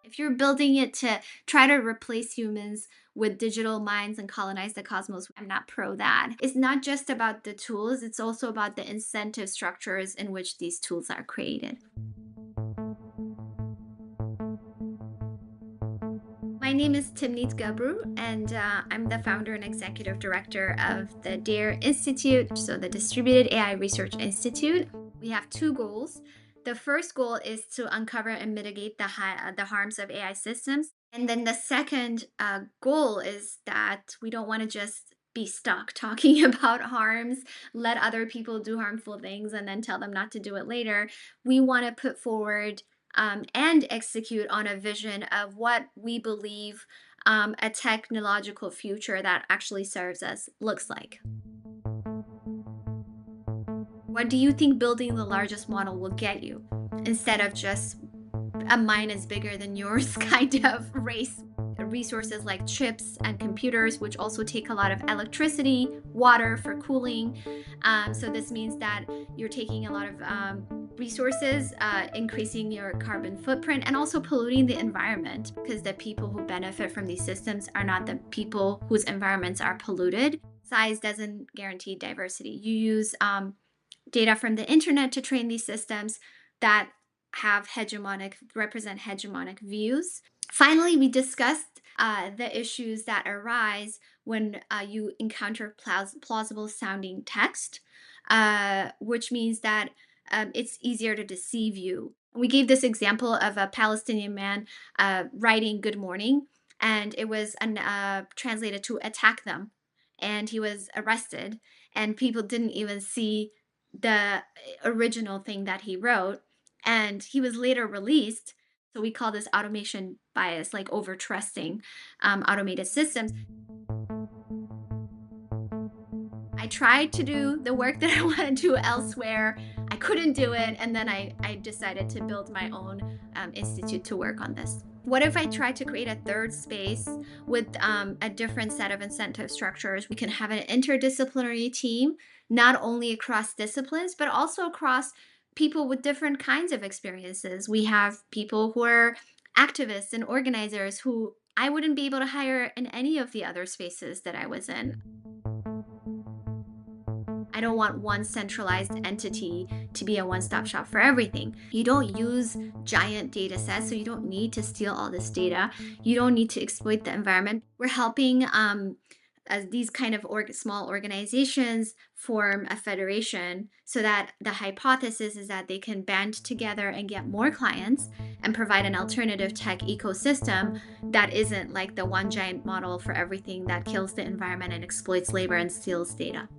If you're building it to try to replace humans with digital minds and colonize the cosmos, I'm not pro that. It's not just about the tools, it's also about the incentive structures in which these tools are created. My name is Timnit Gebru, and I'm the founder and executive director of the DAIR Institute, so the Distributed AI Research Institute. We have two goals. The first goal is to uncover and mitigate the harms of AI systems. And then the second goal is that we don't want to just be stuck talking about harms, let other people do harmful things, and then tell them not to do it later. We want to put forward and execute on a vision of what we believe a technological future that actually serves us looks like. What do you think building the largest model will get you instead of just a mine is bigger than yours kind of race? Resources like chips and computers, which also take a lot of electricity, water for cooling. So this means that you're taking a lot of resources, increasing your carbon footprint, and also polluting the environment, because the people who benefit from these systems are not the people whose environments are polluted. Size doesn't guarantee diversity. You use data from the internet to train these systems that represent hegemonic views. Finally, we discussed the issues that arise when you encounter plausible sounding text, which means that it's easier to deceive you. We gave this example of a Palestinian man writing "Good morning," and it was translated to "attack them," and he was arrested, and people didn't even see the original thing that he wrote, and he was later released. So we call this automation bias, like over trusting automated systems. I tried to do the work that I want to do elsewhere. I couldn't do it. And then I decided to build my own institute to work on this. What if I tried to create a third space with a different set of incentive structures? We can have an interdisciplinary team, not only across disciplines, but also across people with different kinds of experiences. We have people who are activists and organizers who I wouldn't be able to hire in any of the other spaces that I was in. I don't want one centralized entity to be a one-stop shop for everything. You don't use giant data sets, so you don't need to steal all this data. You don't need to exploit the environment. We're helping as these kind of small organizations form a federation, so that the hypothesis is that they can band together and get more clients and provide an alternative tech ecosystem that isn't like the one giant model for everything that kills the environment and exploits labor and steals data.